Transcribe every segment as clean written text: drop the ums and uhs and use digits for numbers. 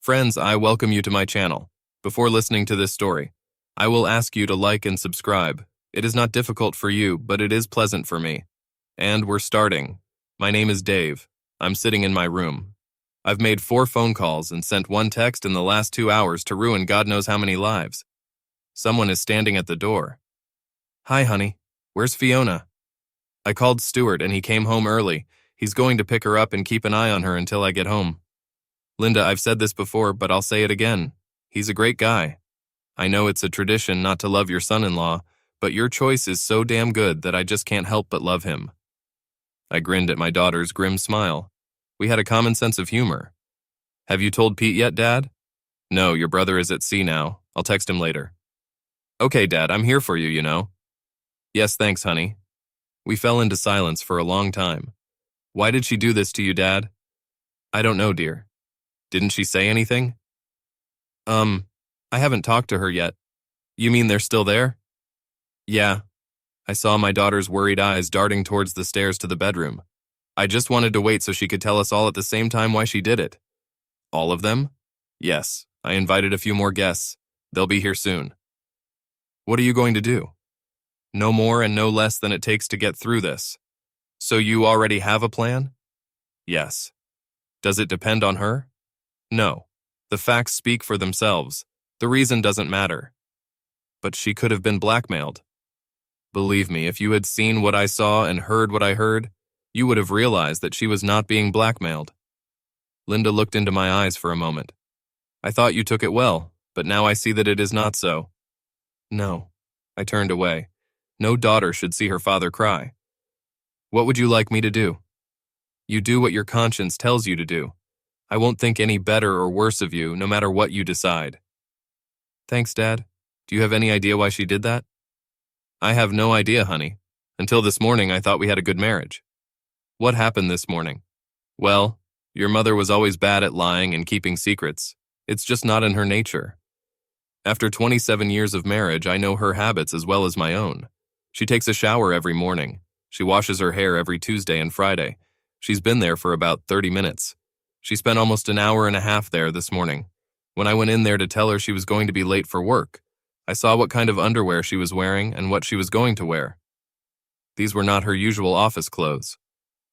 Friends, I welcome you to my channel. Before listening to this story, I will ask you to like and subscribe. It is not difficult for you, but it is pleasant for me. And we're starting. My name is Dave. I'm sitting in my room. I've made 4 phone calls and sent 1 text in the last 2 hours to ruin God knows how many lives. Someone is standing at the door. Hi, honey. Where's Fiona? I called Stuart and he came home early. He's going to pick her up and keep an eye on her until I get home. Linda, I've said this before, but I'll say it again. He's a great guy. I know it's a tradition not to love your son-in-law, but your choice is so damn good that I just can't help but love him. I grinned at my daughter's grim smile. We had a common sense of humor. Have you told Pete yet, Dad? No, your brother is at sea now. I'll text him later. Okay, Dad, I'm here for you, you know. Yes, thanks, honey. We fell into silence for a long time. Why did she do this to you, Dad? I don't know, dear. Didn't she say anything? I haven't talked to her yet. You mean they're still there? Yeah. I saw my daughter's worried eyes darting towards the stairs to the bedroom. I just wanted to wait so she could tell us all at the same time why she did it. All of them? Yes. I invited a few more guests. They'll be here soon. What are you going to do? No more and no less than it takes to get through this. So you already have a plan? Yes. Does it depend on her? No. The facts speak for themselves. The reason doesn't matter. But she could have been blackmailed. Believe me, if you had seen what I saw and heard what I heard, you would have realized that she was not being blackmailed. Linda looked into my eyes for a moment. I thought you took it well, but now I see that it is not so. No. I turned away. No daughter should see her father cry. What would you like me to do? You do what your conscience tells you to do. I won't think any better or worse of you, no matter what you decide. Thanks, Dad. Do you have any idea why she did that? I have no idea, honey. Until this morning, I thought we had a good marriage. What happened this morning? Well, your mother was always bad at lying and keeping secrets. It's just not in her nature. After 27 years of marriage, I know her habits as well as my own. She takes a shower every morning. She washes her hair every Tuesday and Friday. She's been there for about 30 minutes. She spent almost an hour and a half there this morning. When I went in there to tell her she was going to be late for work, I saw what kind of underwear she was wearing and what she was going to wear. These were not her usual office clothes.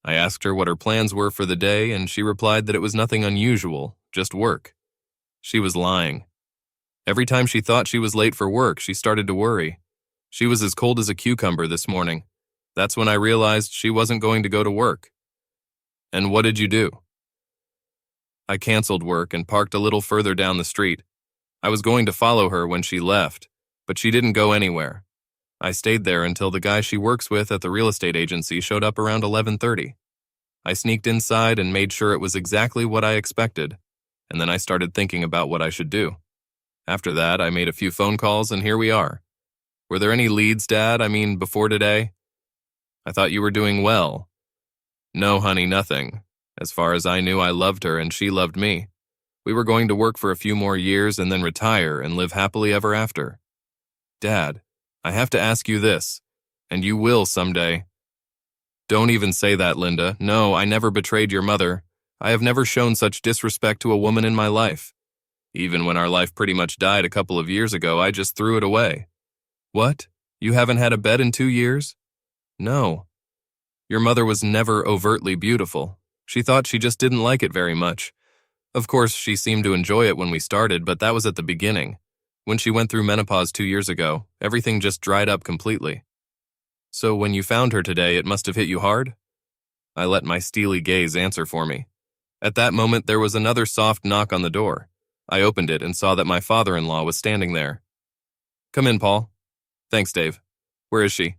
I asked her what her plans were for the day, and she replied that it was nothing unusual, just work. She was lying. Every time she thought she was late for work, she started to worry. She was as cold as a cucumber this morning. That's when I realized she wasn't going to go to work. And what did you do? I canceled work and parked a little further down the street. I was going to follow her when she left, but she didn't go anywhere. I stayed there until the guy she works with at the real estate agency showed up around 11:30. I sneaked inside and made sure it was exactly what I expected, and then I started thinking about what I should do. After that, I made a few phone calls, and here we are. Were there any leads, Dad? Before today? I thought you were doing well. No, honey, nothing. As far as I knew, I loved her and she loved me. We were going to work for a few more years and then retire and live happily ever after. Dad, I have to ask you this, and you will someday. Don't even say that, Linda. No, I never betrayed your mother. I have never shown such disrespect to a woman in my life. Even when our life pretty much died a couple of years ago, I just threw it away. What? You haven't had a bed in 2 years? No. Your mother was never overtly beautiful. She thought she just didn't like it very much. Of course, she seemed to enjoy it when we started, but that was at the beginning. When she went through menopause 2 years ago, everything just dried up completely. So when you found her today, it must have hit you hard? I let my steely gaze answer for me. At that moment, there was another soft knock on the door. I opened it and saw that my father-in-law was standing there. Come in, Paul. Thanks, Dave. Where is she?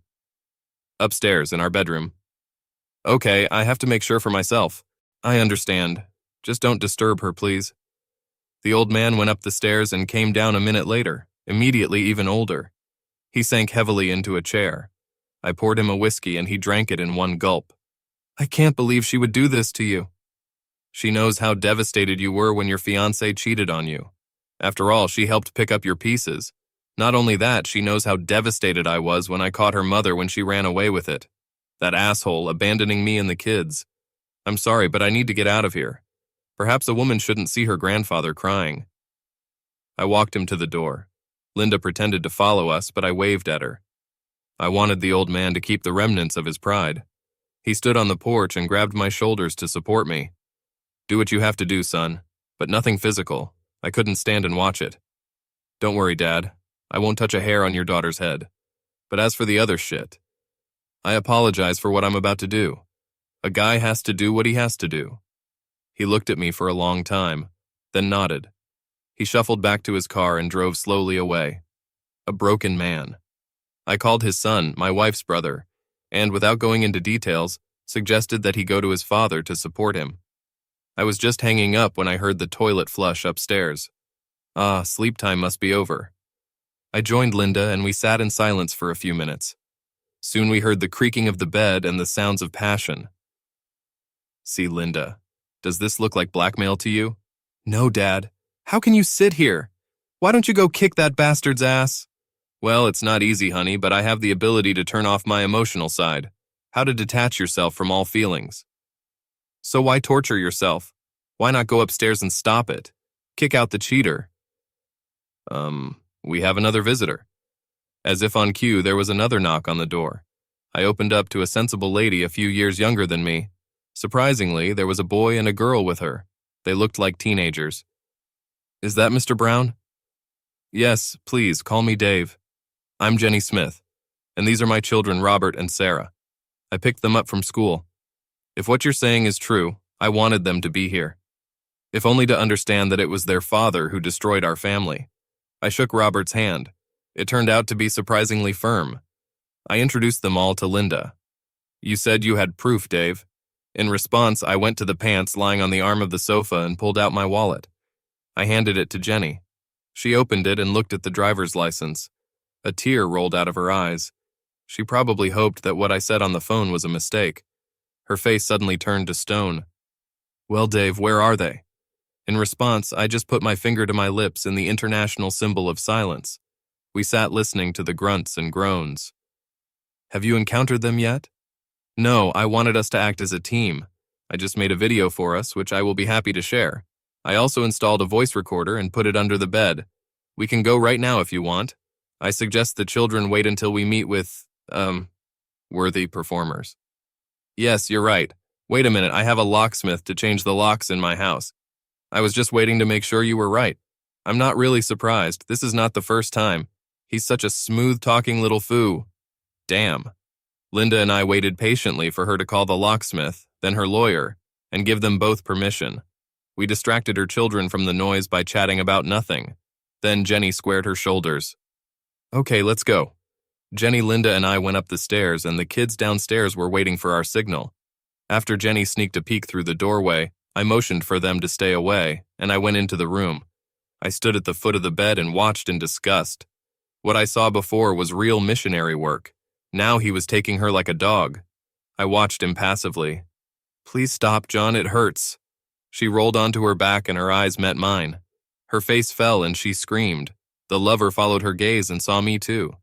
Upstairs, in our bedroom. Okay, I have to make sure for myself. I understand. Just don't disturb her, please. The old man went up the stairs and came down a minute later, immediately even older. He sank heavily into a chair. I poured him a whiskey and he drank it in one gulp. I can't believe she would do this to you. She knows how devastated you were when your fiancé cheated on you. After all, she helped pick up your pieces. Not only that, she knows how devastated I was when I caught her mother when she ran away with it. That asshole abandoning me and the kids. I'm sorry, but I need to get out of here. Perhaps a woman shouldn't see her grandfather crying. I walked him to the door. Linda pretended to follow us, but I waved at her. I wanted the old man to keep the remnants of his pride. He stood on the porch and grabbed my shoulders to support me. Do what you have to do, son, but nothing physical. I couldn't stand and watch it. Don't worry, Dad. I won't touch a hair on your daughter's head. But as for the other shit, I apologize for what I'm about to do. A guy has to do what he has to do. He looked at me for a long time, then nodded. He shuffled back to his car and drove slowly away. A broken man. I called his son, my wife's brother, and without going into details, suggested that he go to his father to support him. I was just hanging up when I heard the toilet flush upstairs. Sleep time must be over. I joined Linda and we sat in silence for a few minutes. Soon we heard the creaking of the bed and the sounds of passion. See, Linda, does this look like blackmail to you? No, Dad. How can you sit here? Why don't you go kick that bastard's ass? Well, it's not easy, honey, but I have the ability to turn off my emotional side. How to detach yourself from all feelings. So why torture yourself? Why not go upstairs and stop it? Kick out the cheater. We have another visitor. As if on cue, there was another knock on the door. I opened up to a sensible lady a few years younger than me. Surprisingly, there was a boy and a girl with her. They looked like teenagers. Is that Mr. Brown? Yes, please, call me Dave. I'm Jenny Smith, and these are my children, Robert and Sarah. I picked them up from school. If what you're saying is true, I wanted them to be here. If only to understand that it was their father who destroyed our family. I shook Robert's hand. It turned out to be surprisingly firm. I introduced them all to Linda. You said you had proof, Dave. In response, I went to the pants lying on the arm of the sofa and pulled out my wallet. I handed it to Jenny. She opened it and looked at the driver's license. A tear rolled out of her eyes. She probably hoped that what I said on the phone was a mistake. Her face suddenly turned to stone. Well, Dave, where are they? In response, I just put my finger to my lips in the international symbol of silence. We sat listening to the grunts and groans. Have you encountered them yet? No, I wanted us to act as a team. I just made a video for us, which I will be happy to share. I also installed a voice recorder and put it under the bed. We can go right now if you want. I suggest the children wait until we meet with, worthy performers. Yes, you're right. Wait a minute, I have a locksmith to change the locks in my house. I was just waiting to make sure you were right. I'm not really surprised. This is not the first time. He's such a smooth-talking little foo. Damn. Linda and I waited patiently for her to call the locksmith, then her lawyer, and give them both permission. We distracted her children from the noise by chatting about nothing. Then Jenny squared her shoulders. Okay, let's go. Jenny, Linda, and I went up the stairs, and the kids downstairs were waiting for our signal. After Jenny sneaked a peek through the doorway, I motioned for them to stay away, and I went into the room. I stood at the foot of the bed and watched in disgust. What I saw before was real missionary work. Now he was taking her like a dog. I watched impassively. Please stop, John, it hurts. She rolled onto her back and her eyes met mine. Her face fell and she screamed. The lover followed her gaze and saw me too.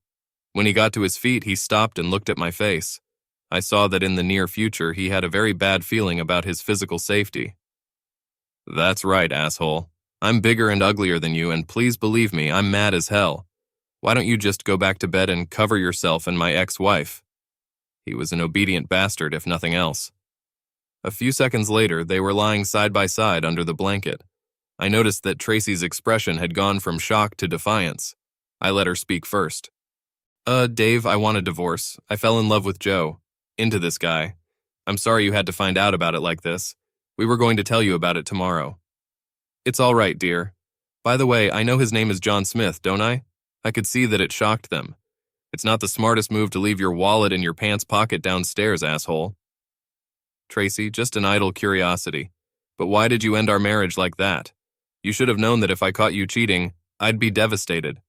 When he got to his feet, he stopped and looked at my face. I saw that in the near future he had a very bad feeling about his physical safety. That's right, asshole. I'm bigger and uglier than you, and please believe me, I'm mad as hell. Why don't you just go back to bed and cover yourself and my ex-wife? He was an obedient bastard, if nothing else. A few seconds later, they were lying side by side under the blanket. I noticed that Tracy's expression had gone from shock to defiance. I let her speak first. Dave, I want a divorce. I fell in love with Joe. Into this guy. I'm sorry you had to find out about it like this. We were going to tell you about it tomorrow. It's all right, dear. By the way, I know his name is John Smith, don't I? I could see that it shocked them. It's not the smartest move to leave your wallet in your pants pocket downstairs, asshole. Tracy, just an idle curiosity. But why did you end our marriage like that? You should have known that if I caught you cheating, I'd be devastated.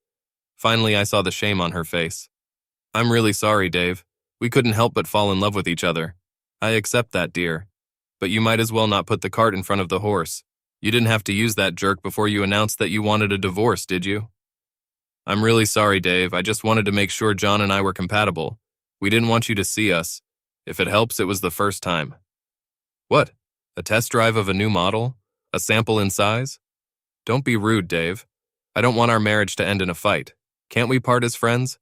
Finally, I saw the shame on her face. I'm really sorry, Dave. We couldn't help but fall in love with each other. I accept that, dear. But you might as well not put the cart in front of the horse. You didn't have to use that jerk before you announced that you wanted a divorce, did you? I'm really sorry, Dave. I just wanted to make sure John and I were compatible. We didn't want you to see us. If it helps, it was the first time. What? A test drive of a new model? A sample in size? Don't be rude, Dave. I don't want our marriage to end in a fight. Can't we part as friends?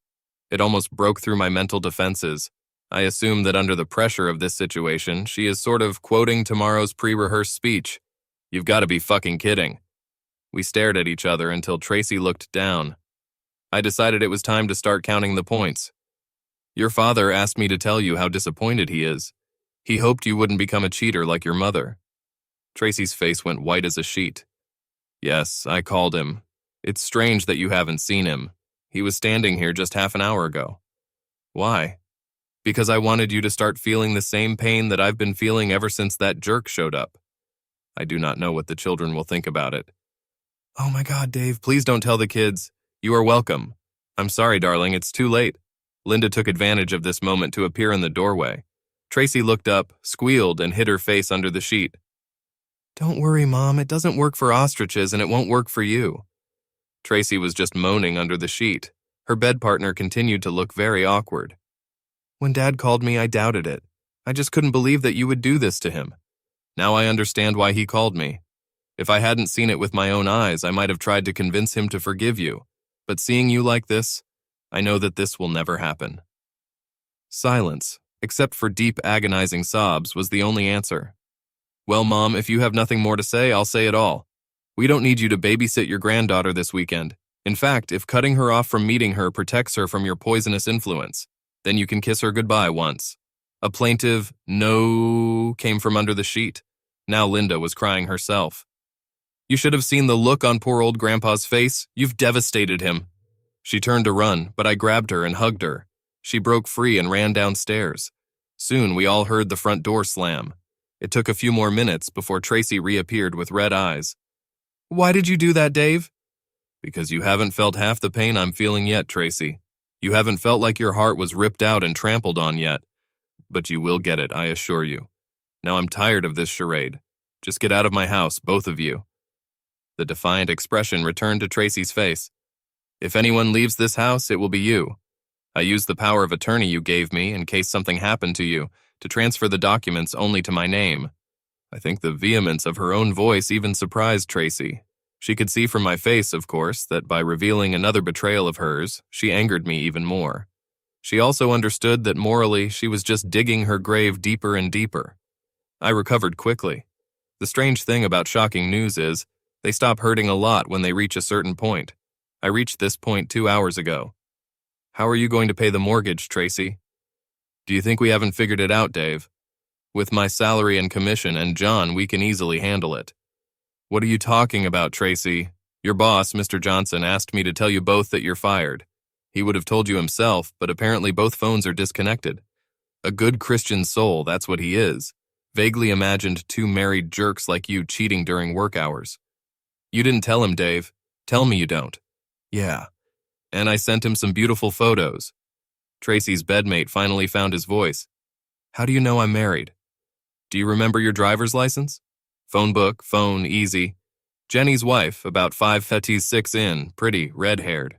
It almost broke through my mental defenses. I assume that under the pressure of this situation, she is sort of quoting tomorrow's pre-rehearsed speech. You've got to be fucking kidding. We stared at each other until Tracy looked down. I decided it was time to start counting the points. Your father asked me to tell you how disappointed he is. He hoped you wouldn't become a cheater like your mother. Tracy's face went white as a sheet. Yes, I called him. It's strange that you haven't seen him. He was standing here just half an hour ago. Why? Because I wanted you to start feeling the same pain that I've been feeling ever since that jerk showed up. I do not know what the children will think about it. Oh my God, Dave, please don't tell the kids. You are welcome. I'm sorry, darling, it's too late. Linda took advantage of this moment to appear in the doorway. Tracy looked up, squealed, and hid her face under the sheet. Don't worry, Mom, it doesn't work for ostriches and it won't work for you. Tracy was just moaning under the sheet. Her bed partner continued to look very awkward. When Dad called me, I doubted it. I just couldn't believe that you would do this to him. Now I understand why he called me. If I hadn't seen it with my own eyes, I might have tried to convince him to forgive you. But seeing you like this, I know that this will never happen. Silence, except for deep, agonizing sobs, was the only answer. Well, Mom, if you have nothing more to say, I'll say it all. We don't need you to babysit your granddaughter this weekend. In fact, if cutting her off from meeting her protects her from your poisonous influence, then you can kiss her goodbye once. A plaintive no came from under the sheet. Now Linda was crying herself. You should have seen the look on poor old Grandpa's face. You've devastated him. She turned to run, but I grabbed her and hugged her. She broke free and ran downstairs. Soon we all heard the front door slam. It took a few more minutes before Tracy reappeared with red eyes. Why did you do that, Dave? Because you haven't felt half the pain I'm feeling yet, Tracy. You haven't felt like your heart was ripped out and trampled on yet. But you will get it, I assure you. Now I'm tired of this charade. Just get out of my house, both of you. The defiant expression returned to Tracy's face. If anyone leaves this house, it will be you. I used the power of attorney you gave me in case something happened to you to transfer the documents only to my name. I think the vehemence of her own voice even surprised Tracy. She could see from my face, of course, that by revealing another betrayal of hers, she angered me even more. She also understood that morally she was just digging her grave deeper and deeper. I recovered quickly. The strange thing about shocking news is, they stop hurting a lot when they reach a certain point. I reached this point 2 hours ago. How are you going to pay the mortgage, Tracy? Do you think we haven't figured it out, Dave? With my salary and commission and John, we can easily handle it. What are you talking about, Tracy? Your boss, Mr. Johnson, asked me to tell you both that you're fired. He would have told you himself, but apparently both phones are disconnected. A good Christian soul, that's what he is. Vaguely imagined two married jerks like you cheating during work hours. You didn't tell him, Dave. Tell me you don't. Yeah. And I sent him some beautiful photos. Tracy's bedmate finally found his voice. How do you know I'm married? Do you remember your driver's license? Phone book, phone, easy. Jenny's wife, about 5 feet 6 in, pretty, red-haired.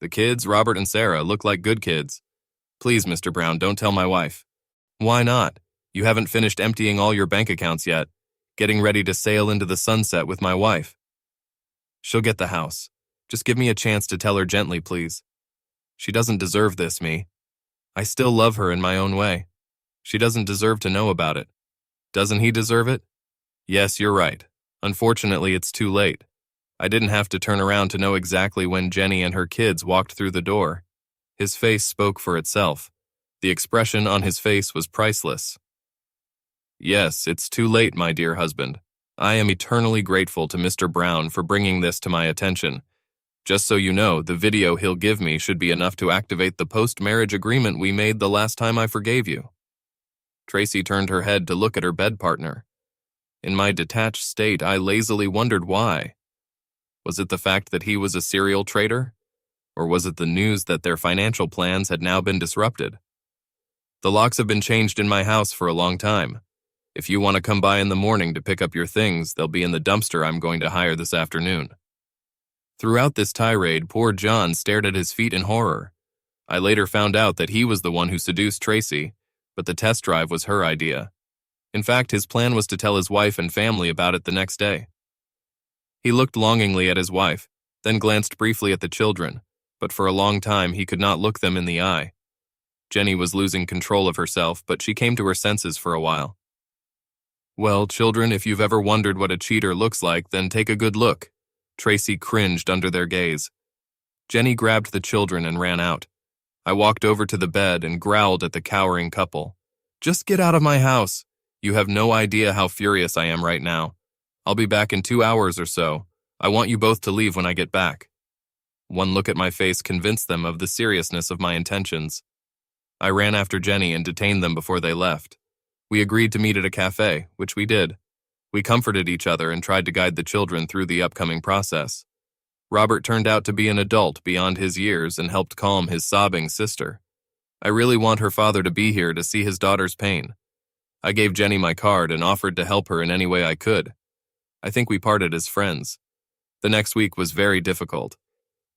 The kids, Robert and Sarah, look like good kids. Please, Mr. Brown, don't tell my wife. Why not? You haven't finished emptying all your bank accounts yet. Getting ready to sail into the sunset with my wife. She'll get the house. Just give me a chance to tell her gently, please. She doesn't deserve this, me. I still love her in my own way. She doesn't deserve to know about it. Doesn't he deserve it? Yes, you're right. Unfortunately, it's too late. I didn't have to turn around to know exactly when Jenny and her kids walked through the door. His face spoke for itself. The expression on his face was priceless. Yes, it's too late, my dear husband. I am eternally grateful to Mr. Brown for bringing this to my attention. Just so you know, the video he'll give me should be enough to activate the post-marriage agreement we made the last time I forgave you. Tracy turned her head to look at her bed partner. In my detached state, I lazily wondered why. Was it the fact that he was a serial traitor? Or was it the news that their financial plans had now been disrupted? The locks have been changed in my house for a long time. If you want to come by in the morning to pick up your things, they'll be in the dumpster I'm going to hire this afternoon. Throughout this tirade, poor John stared at his feet in horror. I later found out that he was the one who seduced Tracy, but the test drive was her idea. In fact, his plan was to tell his wife and family about it the next day. He looked longingly at his wife, then glanced briefly at the children, but for a long time he could not look them in the eye. Jenny was losing control of herself, but she came to her senses for a while. "Well, children, if you've ever wondered what a cheater looks like, then take a good look." Tracy cringed under their gaze. Jenny grabbed the children and ran out. I walked over to the bed and growled at the cowering couple. "Just get out of my house. You have no idea how furious I am right now. I'll be back in 2 hours or so. I want you both to leave when I get back." One look at my face convinced them of the seriousness of my intentions. I ran after Jenny and detained them before they left. We agreed to meet at a cafe, which we did. We comforted each other and tried to guide the children through the upcoming process. Robert turned out to be an adult beyond his years and helped calm his sobbing sister. I really want her father to be here to see his daughter's pain. I gave Jenny my card and offered to help her in any way I could. I think we parted as friends. The next week was very difficult.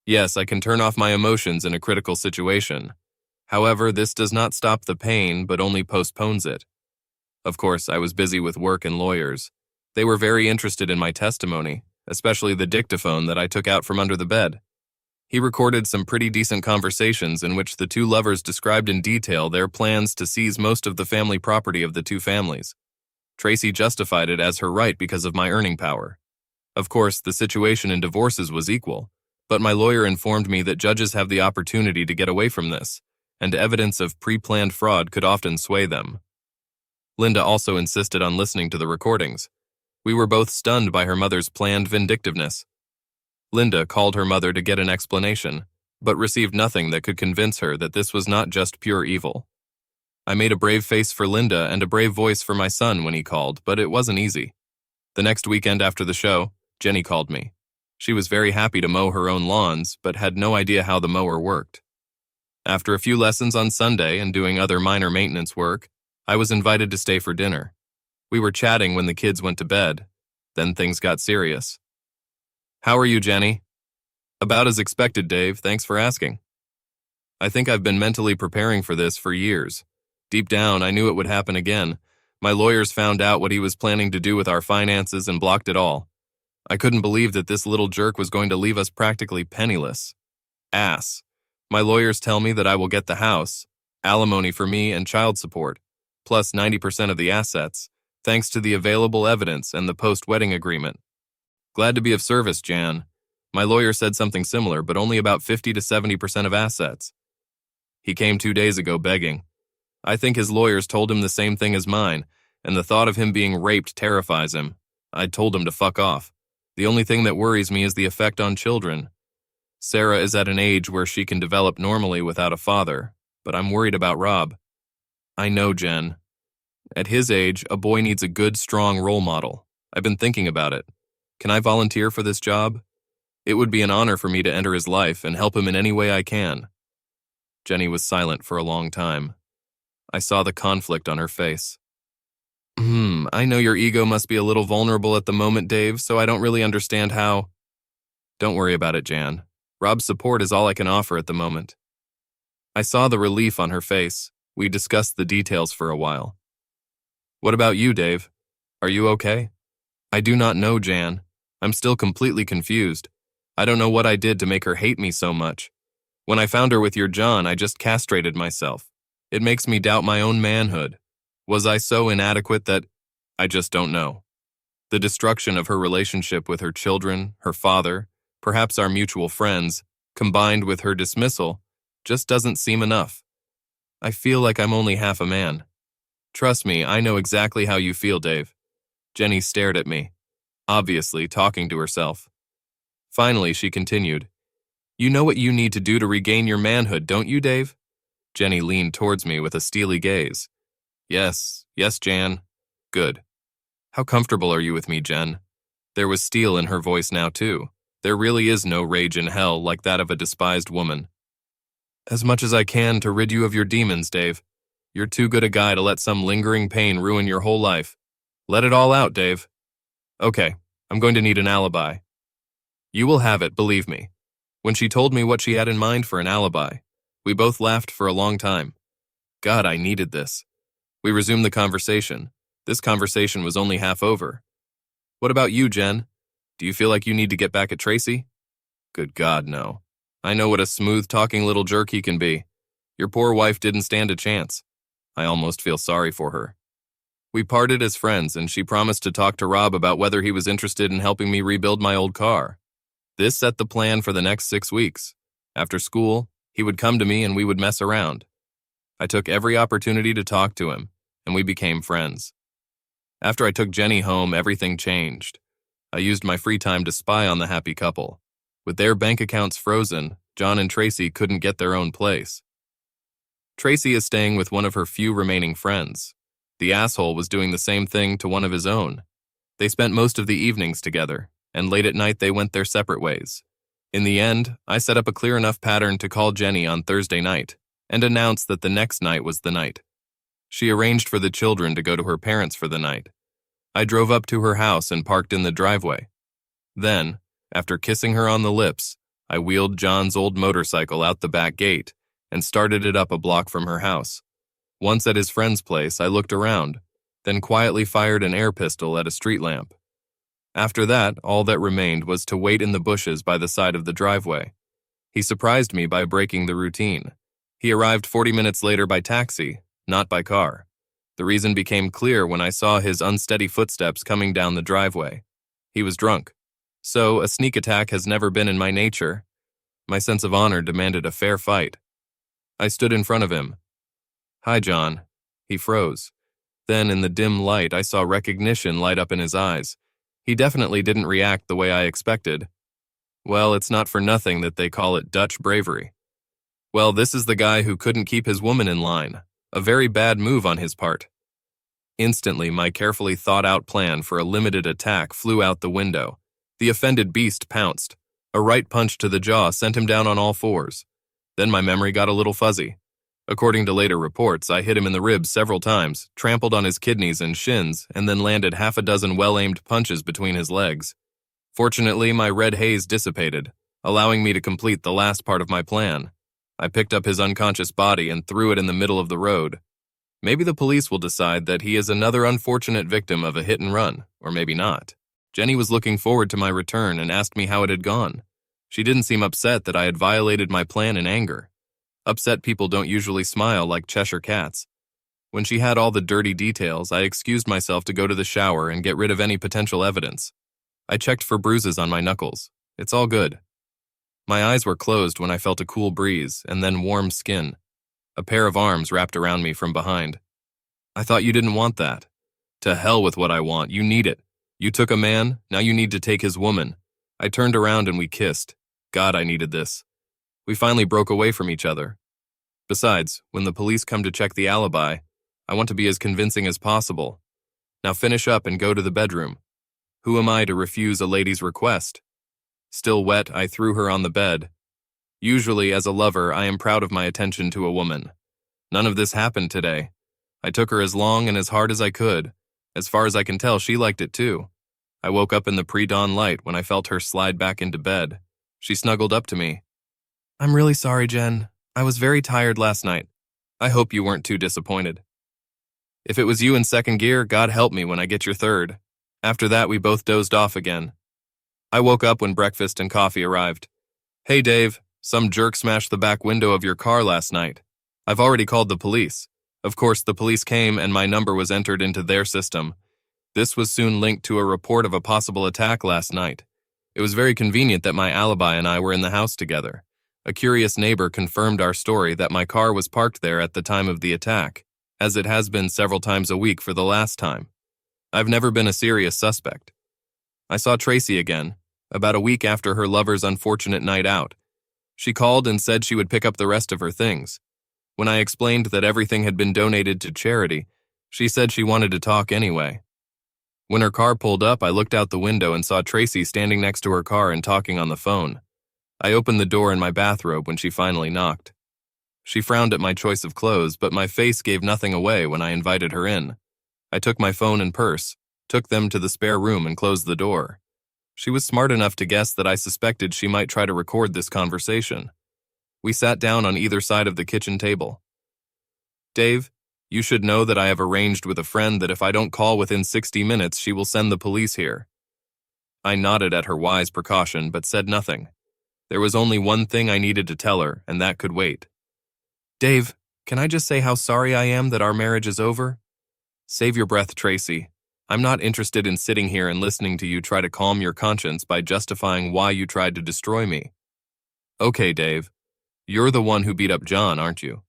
Yes, I can turn off my emotions in a critical situation. However, this does not stop the pain, but only postpones it. Of course, I was busy with work and lawyers. They were very interested in my testimony, especially the dictaphone that I took out from under the bed. He recorded some pretty decent conversations in which the two lovers described in detail their plans to seize most of the family property of the two families. Tracy justified it as her right because of my earning power. Of course, the situation in divorces was equal, but my lawyer informed me that judges have the opportunity to get away from this, and evidence of pre-planned fraud could often sway them. Linda also insisted on listening to the recordings. We were both stunned by her mother's planned vindictiveness. Linda called her mother to get an explanation, but received nothing that could convince her that this was not just pure evil. I made a brave face for Linda and a brave voice for my son when he called, but it wasn't easy. The next weekend after the show, Jenny called me. She was very happy to mow her own lawns, but had no idea how the mower worked. After a few lessons on Sunday and doing other minor maintenance work, I was invited to stay for dinner. We were chatting when the kids went to bed. Then things got serious. "How are you, Jenny?" "About as expected, Dave. Thanks for asking." I think I've been mentally preparing for this for years. Deep down, I knew it would happen again. My lawyers found out what he was planning to do with our finances and blocked it all. I couldn't believe that this little jerk was going to leave us practically penniless. Ass. My lawyers tell me that I will get the house, alimony for me and child support, plus 90% of the assets, thanks to the available evidence and the post-wedding agreement. Glad to be of service, Jan. My lawyer said something similar, but only about 50 to 70% of assets. He came 2 days ago begging. I think his lawyers told him the same thing as mine, and the thought of him being raped terrifies him. I told him to fuck off. The only thing that worries me is the effect on children. Sarah is at an age where she can develop normally without a father, but I'm worried about Rob. I know, Jen. At his age, a boy needs a good, strong role model. I've been thinking about it. Can I volunteer for this job? It would be an honor for me to enter his life and help him in any way I can. Jenny was silent for a long time. I saw the conflict on her face. I know your ego must be a little vulnerable at the moment, Dave, so I don't really understand how. Don't worry about it, Jan. Rob's support is all I can offer at the moment. I saw the relief on her face. We discussed the details for a while. What about you, Dave? Are you okay? I do not know, Jan. I'm still completely confused. I don't know what I did to make her hate me so much. When I found her with your John, I just castrated myself. It makes me doubt my own manhood. Was I so inadequate that I just don't know? The destruction of her relationship with her children, her father, perhaps our mutual friends, combined with her dismissal, just doesn't seem enough. I feel like I'm only half a man. Trust me, I know exactly how you feel, Dave. Jenny stared at me, obviously talking to herself. Finally, she continued, You know what you need to do to regain your manhood, don't you, Dave? Jenny leaned towards me with a steely gaze. Yes, Jan. Good. How comfortable are you with me, Jen? There was steel in her voice now, too. There really is no rage in hell like that of a despised woman. As much as I can to rid you of your demons, Dave. You're too good a guy to let some lingering pain ruin your whole life. Let it all out, Dave. Okay, I'm going to need an alibi. You will have it, believe me. When she told me what she had in mind for an alibi, we both laughed for a long time. God, I needed this. We resumed the conversation. This conversation was only half over. What about you, Jen? Do you feel like you need to get back at Tracy? Good God, no. I know what a smooth-talking little jerk he can be. Your poor wife didn't stand a chance. I almost feel sorry for her. We parted as friends, and she promised to talk to Rob about whether he was interested in helping me rebuild my old car. This set the plan for the next 6 weeks. After school, he would come to me and we would mess around. I took every opportunity to talk to him, and we became friends. After I took Jenny home, everything changed. I used my free time to spy on the happy couple. With their bank accounts frozen, John and Tracy couldn't get their own place. Tracy is staying with one of her few remaining friends. The asshole was doing the same thing to one of his own. They spent most of the evenings together, and late at night they went their separate ways. In the end, I set up a clear enough pattern to call Jenny on Thursday night and announce that the next night was the night. She arranged for the children to go to her parents for the night. I drove up to her house and parked in the driveway. Then, after kissing her on the lips, I wheeled John's old motorcycle out the back gate and started it up a block from her house. Once at his friend's place, I looked around, then quietly fired an air pistol at a street lamp. After that, all that remained was to wait in the bushes by the side of the driveway. He surprised me by breaking the routine. He arrived 40 minutes later by taxi, not by car. The reason became clear when I saw his unsteady footsteps coming down the driveway. He was drunk. So, a sneak attack has never been in my nature. My sense of honor demanded a fair fight. I stood in front of him. "Hi, John." He froze. Then, in the dim light, I saw recognition light up in his eyes. He definitely didn't react the way I expected. Well, it's not for nothing that they call it Dutch bravery. Well, this is the guy who couldn't keep his woman in line. A very bad move on his part. Instantly, my carefully thought-out plan for a limited attack flew out the window. The offended beast pounced. A right punch to the jaw sent him down on all fours. Then my memory got a little fuzzy. According to later reports, I hit him in the ribs several times, trampled on his kidneys and shins, and then landed half a dozen well-aimed punches between his legs. Fortunately, my red haze dissipated, allowing me to complete the last part of my plan. I picked up his unconscious body and threw it in the middle of the road. Maybe the police will decide that he is another unfortunate victim of a hit and run, or maybe not. Jenny was looking forward to my return and asked me how it had gone. She didn't seem upset that I had violated my plan in anger. Upset people don't usually smile like Cheshire cats. When she had all the dirty details, I excused myself to go to the shower and get rid of any potential evidence. I checked for bruises on my knuckles. It's all good. My eyes were closed when I felt a cool breeze and then warm skin. A pair of arms wrapped around me from behind. "I thought you didn't want that." "To hell with what I want, you need it. You took a man, now you need to take his woman." I turned around and we kissed. God, I needed this. We finally broke away from each other. Besides, when the police come to check the alibi, I want to be as convincing as possible. Now finish up and go to the bedroom. Who am I to refuse a lady's request? Still wet, I threw her on the bed. Usually, as a lover, I am proud of my attention to a woman. None of this happened today. I took her as long and as hard as I could. As far as I can tell, she liked it too. I woke up in the pre-dawn light when I felt her slide back into bed. She snuggled up to me. "I'm really sorry, Jen. I was very tired last night. I hope you weren't too disappointed." If it was you in second gear, God help me when I get your third. After that, we both dozed off again. I woke up when breakfast and coffee arrived. "Hey, Dave, some jerk smashed the back window of your car last night. I've already called the police." Of course, the police came and my number was entered into their system. This was soon linked to a report of a possible attack last night. It was very convenient that my alibi and I were in the house together. A curious neighbor confirmed our story that my car was parked there at the time of the attack, as it has been several times a week for the last time. I've never been a serious suspect. I saw Tracy again, about a week after her lover's unfortunate night out. She called and said she would pick up the rest of her things. When I explained that everything had been donated to charity, she said she wanted to talk anyway. When her car pulled up, I looked out the window and saw Tracy standing next to her car and talking on the phone. I opened the door in my bathrobe when she finally knocked. She frowned at my choice of clothes, but my face gave nothing away when I invited her in. I took my phone and purse, took them to the spare room and closed the door. She was smart enough to guess that I suspected she might try to record this conversation. We sat down on either side of the kitchen table. "Dave, you should know that I have arranged with a friend that if I don't call within 60 minutes, she will send the police here." I nodded at her wise precaution, but said nothing. There was only one thing I needed to tell her, and that could wait. Dave, can I just say how sorry I am that our marriage is over? Save your breath, Tracy. I'm not interested in sitting here and listening to you try to calm your conscience by justifying why you tried to destroy me. Okay, Dave. You're the one who beat up John, aren't you?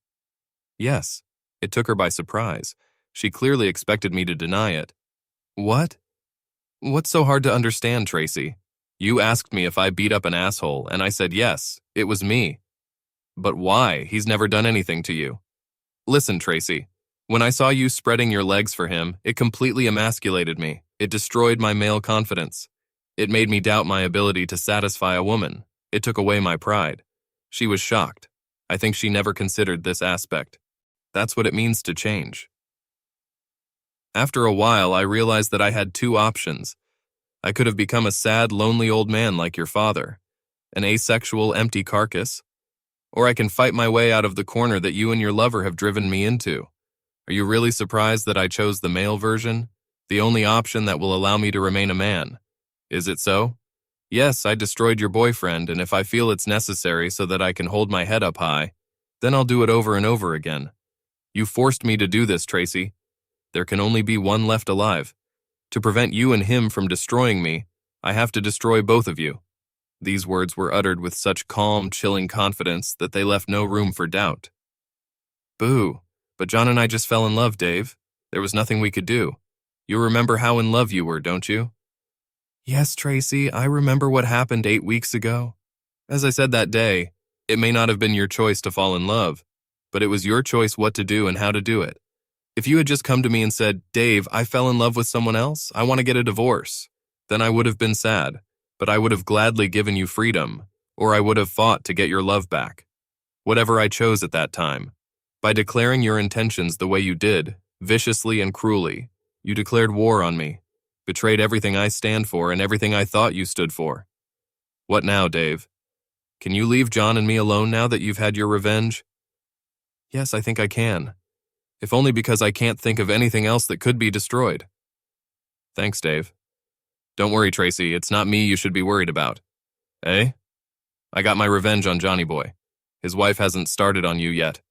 Yes. It took her by surprise. She clearly expected me to deny it. What? What's so hard to understand, Tracy? You asked me if I beat up an asshole, and I said yes, it was me. But why? He's never done anything to you. Listen, Tracy. When I saw you spreading your legs for him, it completely emasculated me. It destroyed my male confidence. It made me doubt my ability to satisfy a woman. It took away my pride. She was shocked. I think she never considered this aspect. That's what it means to change. After a while, I realized that I had two options. I could have become a sad, lonely old man like your father, an asexual, empty carcass, or I can fight my way out of the corner that you and your lover have driven me into. Are you really surprised that I chose the male version? The only option that will allow me to remain a man. Is it so? Yes, I destroyed your boyfriend, and if I feel it's necessary so that I can hold my head up high, then I'll do it over and over again. You forced me to do this, Tracy. There can only be one left alive. To prevent you and him from destroying me, I have to destroy both of you. These words were uttered with such calm, chilling confidence that they left no room for doubt. Boo. But John and I just fell in love, Dave. There was nothing we could do. You remember how in love you were, don't you? Yes, Tracy, I remember what happened 8 weeks ago. As I said that day, it may not have been your choice to fall in love, but it was your choice what to do and how to do it. If you had just come to me and said, Dave, I fell in love with someone else, I want to get a divorce, then I would have been sad, but I would have gladly given you freedom, or I would have fought to get your love back. Whatever I chose at that time. By declaring your intentions the way you did, viciously and cruelly, you declared war on me, betrayed everything I stand for and everything I thought you stood for. What now, Dave? Can you leave John and me alone now that you've had your revenge? Yes, I think I can. If only because I can't think of anything else that could be destroyed. Thanks, Dave. Don't worry, Tracy, it's not me you should be worried about. Eh? I got my revenge on Johnny Boy. His wife hasn't started on you yet.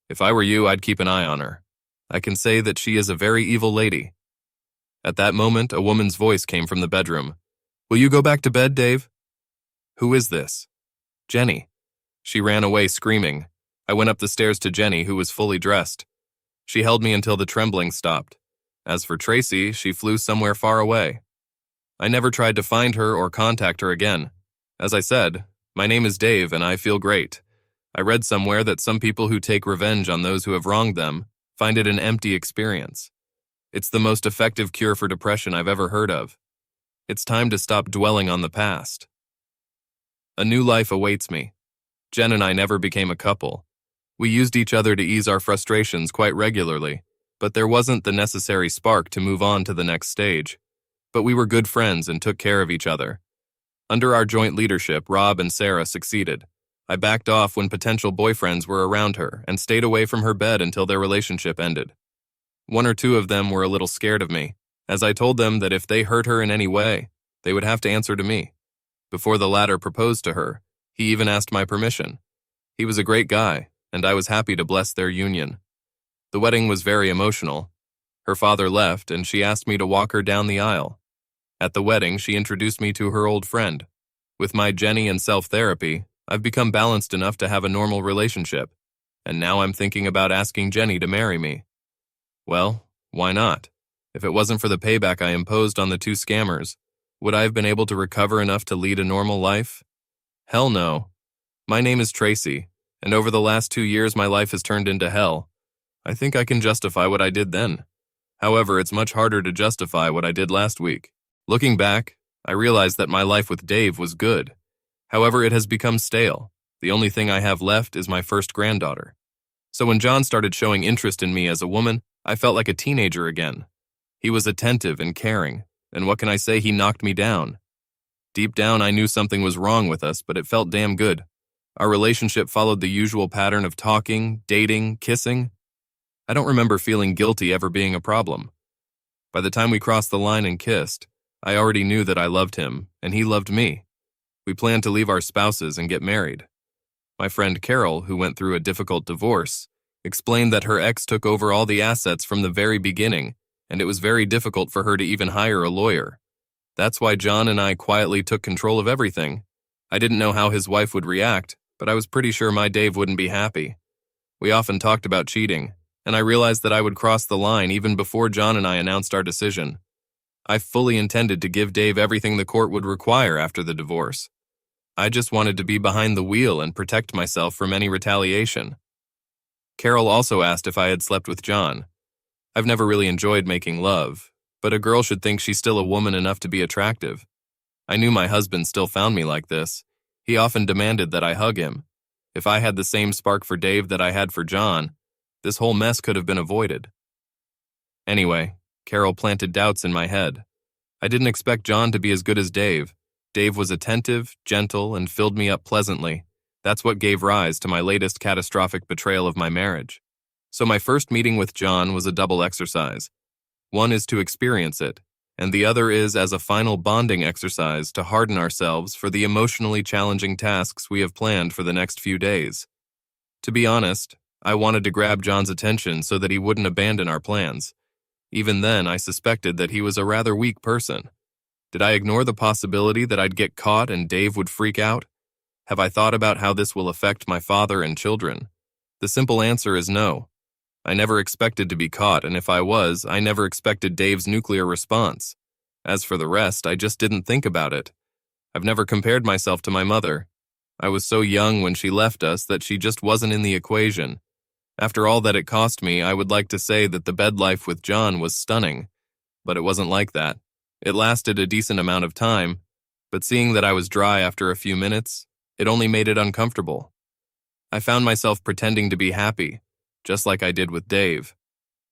If I were you, I'd keep an eye on her. I can say that she is a very evil lady. At that moment, a woman's voice came from the bedroom. Will you go back to bed, Dave? Who is this? Jenny. She ran away screaming. I went up the stairs to Jenny, who was fully dressed. She held me until the trembling stopped. As for Tracy, she flew somewhere far away. I never tried to find her or contact her again. As I said, my name is Dave and I feel great. I read somewhere that some people who take revenge on those who have wronged them find it an empty experience. It's the most effective cure for depression I've ever heard of. It's time to stop dwelling on the past. A new life awaits me. Jen and I never became a couple. We used each other to ease our frustrations quite regularly, but there wasn't the necessary spark to move on to the next stage. But we were good friends and took care of each other. Under our joint leadership, Rob and Sarah succeeded. I backed off when potential boyfriends were around her and stayed away from her bed until their relationship ended. One or two of them were a little scared of me, as I told them that if they hurt her in any way, they would have to answer to me. Before the latter proposed to her, he even asked my permission. He was a great guy, and I was happy to bless their union. The wedding was very emotional. Her father left, and she asked me to walk her down the aisle. At the wedding, she introduced me to her old friend. With my Jenny and self-therapy, I've become balanced enough to have a normal relationship, and now I'm thinking about asking Jenny to marry me. Well, why not? If it wasn't for the payback I imposed on the two scammers, would I have been able to recover enough to lead a normal life? Hell no. My name is Tracy, and over the last 2 years my life has turned into hell. I think I can justify what I did then. However, it's much harder to justify what I did last week. Looking back, I realized that my life with Dave was good. However, it has become stale. The only thing I have left is my first granddaughter. So when John started showing interest in me as a woman, I felt like a teenager again. He was attentive and caring, and what can I say, he knocked me down. Deep down, I knew something was wrong with us, but it felt damn good. Our relationship followed the usual pattern of talking, dating, kissing. I don't remember feeling guilty ever being a problem. By the time we crossed the line and kissed, I already knew that I loved him, and he loved me. We planned to leave our spouses and get married. My friend Carol, who went through a difficult divorce, explained that her ex took over all the assets from the very beginning, and it was very difficult for her to even hire a lawyer. That's why John and I quietly took control of everything. I didn't know how his wife would react, but I was pretty sure my Dave wouldn't be happy. We often talked about cheating, and I realized that I would cross the line even before John and I announced our decision. I fully intended to give Dave everything the court would require after the divorce. I just wanted to be behind the wheel and protect myself from any retaliation. Carol also asked if I had slept with John. I've never really enjoyed making love, but a girl should think she's still a woman enough to be attractive. I knew my husband still found me like this. He often demanded that I hug him. If I had the same spark for Dave that I had for John, this whole mess could have been avoided. Anyway, Carol planted doubts in my head. I didn't expect John to be as good as Dave. Dave was attentive, gentle, and filled me up pleasantly. That's what gave rise to my latest catastrophic betrayal of my marriage. So my first meeting with John was a double exercise. One is to experience it, and the other is as a final bonding exercise to harden ourselves for the emotionally challenging tasks we have planned for the next few days. To be honest, I wanted to grab John's attention so that he wouldn't abandon our plans. Even then, I suspected that he was a rather weak person. Did I ignore the possibility that I'd get caught and Dave would freak out? Have I thought about how this will affect my father and children? The simple answer is no. I never expected to be caught, and if I was, I never expected Dave's nuclear response. As for the rest, I just didn't think about it. I've never compared myself to my mother. I was so young when she left us that she just wasn't in the equation. After all that it cost me, I would like to say that the bed life with John was stunning, but it wasn't like that. It lasted a decent amount of time, but seeing that I was dry after a few minutes, it only made it uncomfortable. I found myself pretending to be happy, just like I did with Dave.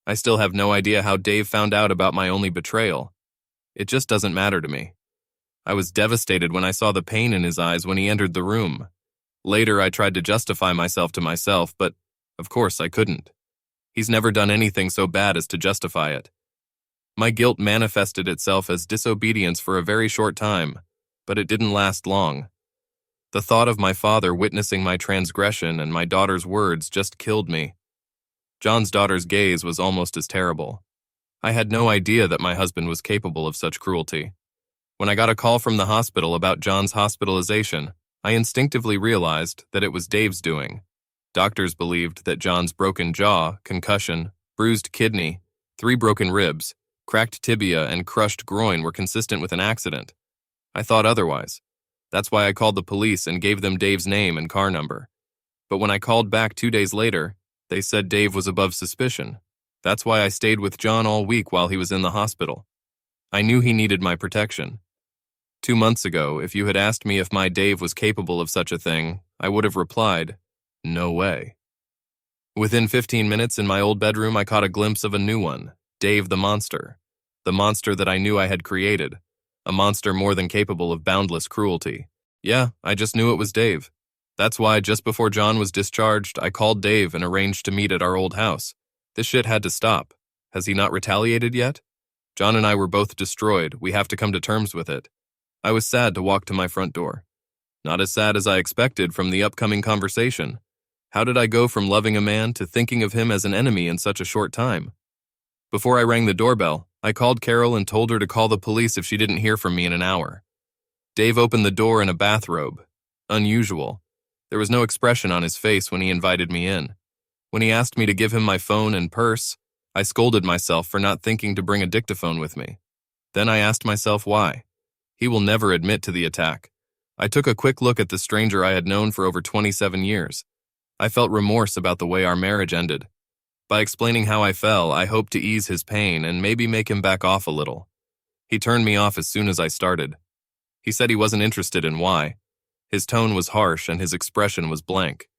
I still have no idea how Dave found out about my only betrayal. It just doesn't matter to me. I was devastated when I saw the pain in his eyes when he entered the room. Later, I tried to justify myself to myself, but of course I couldn't. He's never done anything so bad as to justify it. My guilt manifested itself as disobedience for a very short time, but it didn't last long. The thought of my father witnessing my transgression and my daughter's words just killed me. John's daughter's gaze was almost as terrible. I had no idea that my husband was capable of such cruelty. When I got a call from the hospital about John's hospitalization, I instinctively realized that it was Dave's doing. Doctors believed that John's broken jaw, concussion, bruised kidney, 3 broken ribs, cracked tibia, and crushed groin were consistent with an accident. I thought otherwise. That's why I called the police and gave them Dave's name and car number. But when I called back 2 days later, they said Dave was above suspicion. That's why I stayed with John all week while he was in the hospital. I knew he needed my protection. 2 months ago, if you had asked me if my Dave was capable of such a thing, I would have replied, no way. Within 15 minutes in my old bedroom, I caught a glimpse of a new one, Dave the monster that I knew I had created, a monster more than capable of boundless cruelty. Yeah, I just knew it was Dave. That's why just before John was discharged, I called Dave and arranged to meet at our old house. This shit had to stop. Has he not retaliated yet? John and I were both destroyed. We have to come to terms with it. I was sad to walk to my front door. Not as sad as I expected from the upcoming conversation. How did I go from loving a man to thinking of him as an enemy in such a short time? Before I rang the doorbell, I called Carol and told her to call the police if she didn't hear from me in an hour. Dave opened the door in a bathrobe. Unusual. There was no expression on his face when he invited me in. When he asked me to give him my phone and purse, I scolded myself for not thinking to bring a dictaphone with me. Then I asked myself why. He will never admit to the attack. I took a quick look at the stranger I had known for over 27 years. I felt remorse about the way our marriage ended. By explaining how I fell, I hoped to ease his pain and maybe make him back off a little. He turned me off as soon as I started. He said he wasn't interested in why. His tone was harsh and his expression was blank.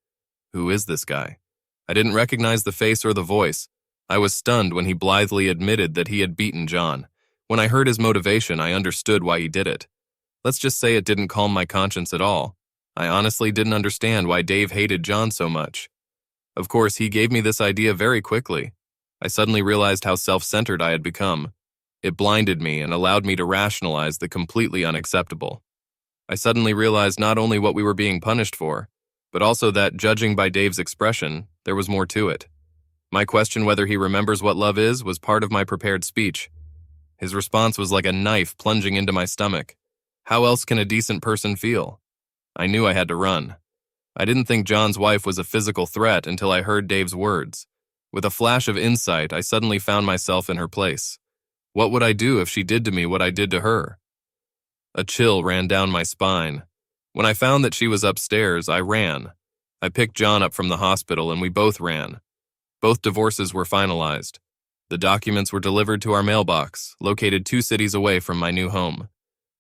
Who is this guy? I didn't recognize the face or the voice. I was stunned when he blithely admitted that he had beaten John. When I heard his motivation, I understood why he did it. Let's just say it didn't calm my conscience at all. I honestly didn't understand why Dave hated John so much. Of course, he gave me this idea very quickly. I suddenly realized how self-centered I had become. It blinded me and allowed me to rationalize the completely unacceptable. I suddenly realized not only what we were being punished for, but also that, judging by Dave's expression, there was more to it. My question whether he remembers what love is was part of my prepared speech. His response was like a knife plunging into my stomach. How else can a decent person feel? I knew I had to run. I didn't think John's wife was a physical threat until I heard Dave's words. With a flash of insight, I suddenly found myself in her place. What would I do if she did to me what I did to her? A chill ran down my spine. When I found that she was upstairs, I ran. I picked John up from the hospital and we both ran. Both divorces were finalized. The documents were delivered to our mailbox, located 2 cities away from my new home.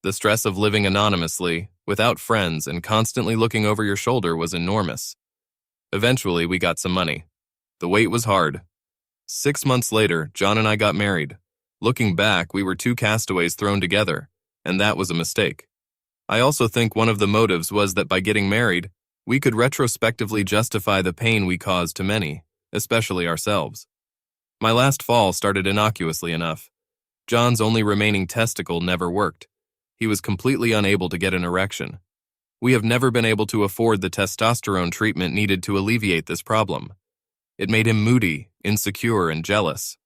The stress of living anonymously, without friends, and constantly looking over your shoulder was enormous. Eventually, we got some money. The wait was hard. 6 months later, John and I got married. Looking back, we were 2 castaways thrown together, and that was a mistake. I also think one of the motives was that by getting married, we could retrospectively justify the pain we caused to many, especially ourselves. My last fall started innocuously enough. John's only remaining testicle never worked. He was completely unable to get an erection. We have never been able to afford the testosterone treatment needed to alleviate this problem. It made him moody, insecure, and jealous.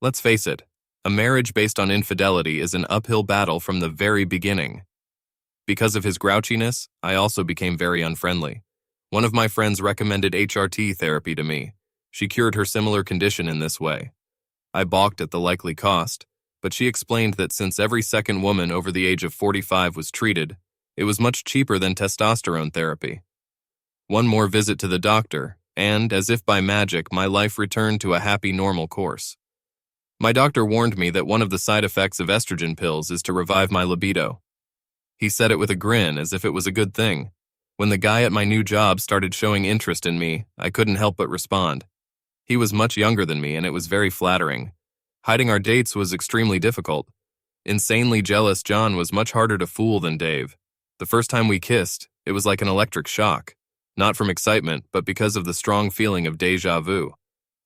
Let's face it, a marriage based on infidelity is an uphill battle from the very beginning. Because of his grouchiness, I also became very unfriendly. One of my friends recommended HRT therapy to me. She cured her similar condition in this way. I balked at the likely cost, but she explained that since every second woman over the age of 45 was treated, it was much cheaper than testosterone therapy. One more visit to the doctor, and, as if by magic, my life returned to a happy normal course. My doctor warned me that one of the side effects of estrogen pills is to revive my libido. He said it with a grin, as if it was a good thing. When the guy at my new job started showing interest in me, I couldn't help but respond. He was much younger than me, and it was very flattering. Hiding our dates was extremely difficult. Insanely jealous John was much harder to fool than Dave. The first time we kissed, it was like an electric shock. Not from excitement, but because of the strong feeling of déjà vu.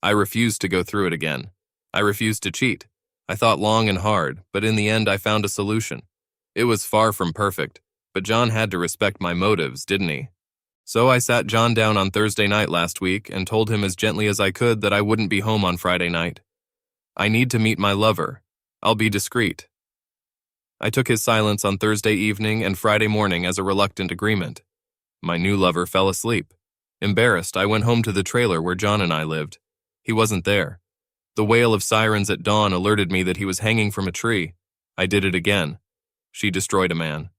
I refused to go through it again. I refused to cheat. I thought long and hard, but in the end I found a solution. It was far from perfect, but John had to respect my motives, didn't he? So I sat John down on Thursday night last week and told him as gently as I could that I wouldn't be home on Friday night. I need to meet my lover. I'll be discreet. I took his silence on Thursday evening and Friday morning as a reluctant agreement. My new lover fell asleep. Embarrassed, I went home to the trailer where John and I lived. He wasn't there. The wail of sirens at dawn alerted me that he was hanging from a tree. I did it again. She destroyed a man.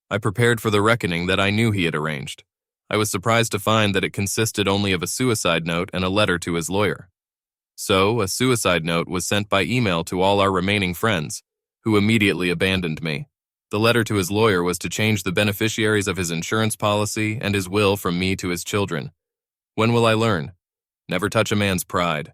I prepared for the reckoning that I knew he had arranged. I was surprised to find that it consisted only of a suicide note and a letter to his lawyer. So, a suicide note was sent by email to all our remaining friends, who immediately abandoned me. The letter to his lawyer was to change the beneficiaries of his insurance policy and his will from me to his children. When will I learn? Never touch a man's pride.